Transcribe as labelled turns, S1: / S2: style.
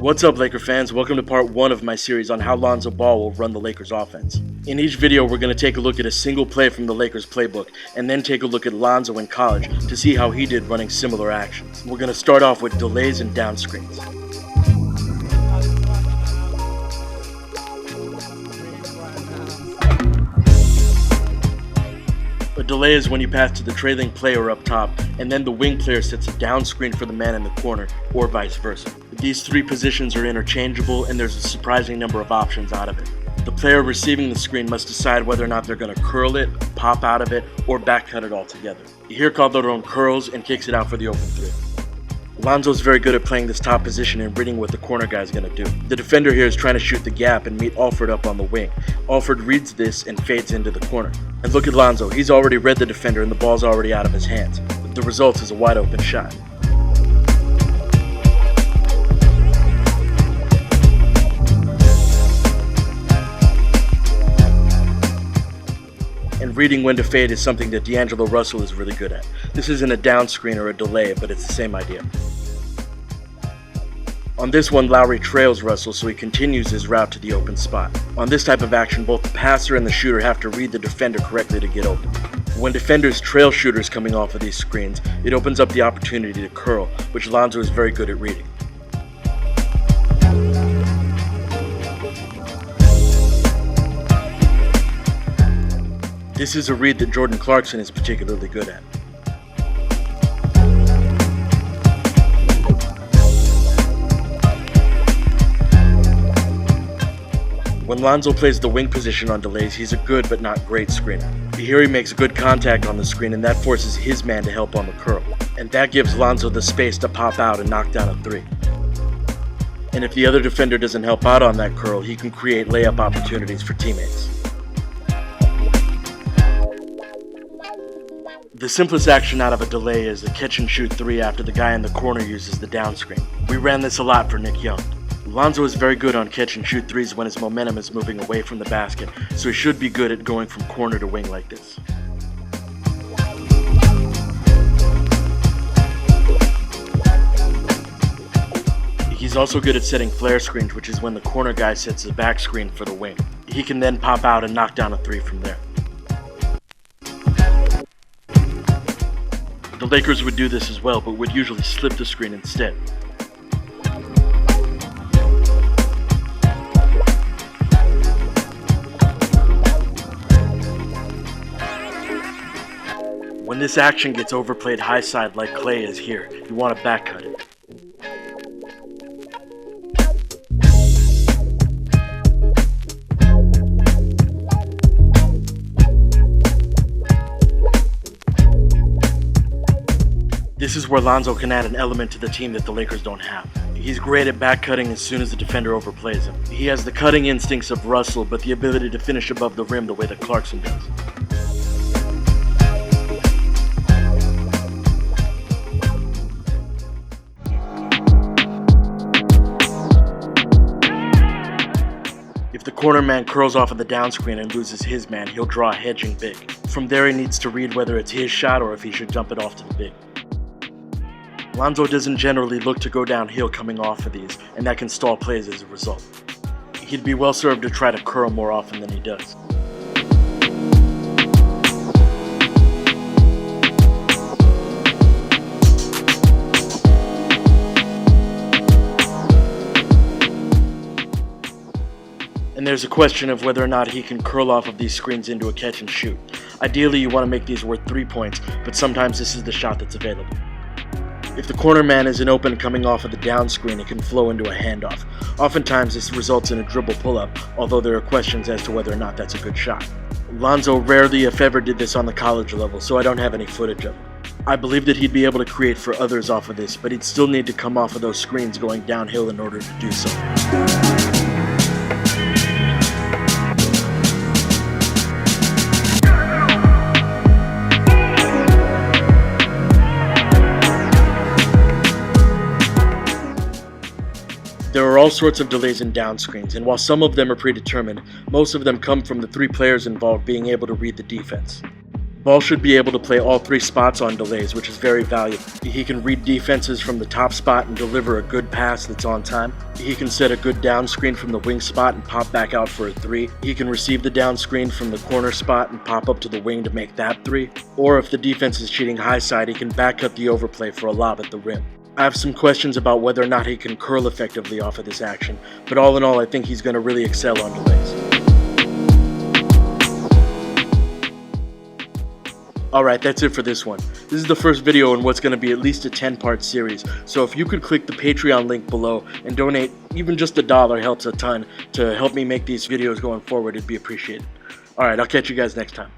S1: What's up, Laker fans? Welcome to part 1 of my series on how Lonzo Ball will run the Lakers offense. In each video, we're going to take a look at a single play from the Lakers playbook, and then take a look at Lonzo in college to see how he did running similar actions. We're going to start off with delays and down screens. A delay is when you pass to the trailing player up top, and then the wing player sets a down screen for the man in the corner, or vice versa. These three positions are interchangeable, and there's a surprising number of options out of it. The player receiving the screen must decide whether or not they're going to curl it, pop out of it, or back cut it altogether. Here Calderon curls and kicks it out for the open three. Lonzo's very good at playing this top position and reading what the corner guy's going to do. The defender here is trying to shoot the gap and meet Alfred up on the wing. Alfred reads this and fades into the corner. And look at Lonzo, he's already read the defender and the ball's already out of his hands. The result is a wide open shot. And reading when to fade is something that D'Angelo Russell is really good at. This isn't a down screen or a delay, but it's the same idea. On this one, Lowry trails Russell, so he continues his route to the open spot. On this type of action, both the passer and the shooter have to read the defender correctly to get open. When defenders trail shooters coming off of these screens, it opens up the opportunity to curl, which Lonzo is very good at reading. This is a read that Jordan Clarkson is particularly good at. When Lonzo plays the wing position on delays, he's a good but not great screener. Here he makes good contact on the screen, and that forces his man to help on the curl. And that gives Lonzo the space to pop out and knock down a three. And if the other defender doesn't help out on that curl, he can create layup opportunities for teammates. The simplest action out of a delay is a catch and shoot three after the guy in the corner uses the down screen. We ran this a lot for Nick Young. Lonzo is very good on catch and shoot threes when his momentum is moving away from the basket, so he should be good at going from corner to wing like this. He's also good at setting flare screens, which is when the corner guy sets the back screen for the wing. He can then pop out and knock down a three from there. The Lakers would do this as well, but would usually slip the screen instead. When this action gets overplayed high side like Clay is here, you want to back cut it. This is where Lonzo can add an element to the team that the Lakers don't have. He's great at back cutting as soon as the defender overplays him. He has the cutting instincts of Russell, but the ability to finish above the rim the way that Clarkson does. If the corner man curls off of the down screen and loses his man, he'll draw a hedging big. From there he needs to read whether it's his shot or if he should jump it off to the big. Lonzo doesn't generally look to go downhill coming off of these, and that can stall plays as a result. He'd be well served to try to curl more often than he does. And there's a question of whether or not he can curl off of these screens into a catch and shoot. Ideally, you want to make these worth 3 points, but sometimes this is the shot that's available. If the corner man isn't open coming off of the down screen, it can flow into a handoff. Oftentimes, this results in a dribble pull-up, although there are questions as to whether or not that's a good shot. Lonzo rarely, if ever, did this on the college level, so I don't have any footage of it. I believe that he'd be able to create for others off of this, but he'd still need to come off of those screens going downhill in order to do so. There are all sorts of delays and down screens, and while some of them are predetermined, most of them come from the three players involved being able to read the defense. Ball should be able to play all 3 spots on delays, which is very valuable. He can read defenses from the top spot and deliver a good pass that's on time. He can set a good down screen from the wing spot and pop back out for a 3. He can receive the down screen from the corner spot and pop up to the wing to make that 3. Or if the defense is cheating high side, he can back cut the overplay for a lob at the rim. I have some questions about whether or not he can curl effectively off of this action, but all in all, I think he's going to really excel on delays. Alright, that's it for this one. This is the first video in what's going to be at least a 10-part series, so if you could click the Patreon link below and donate even just $1 helps a ton to help me make these videos going forward, it'd be appreciated. Alright, I'll catch you guys next time.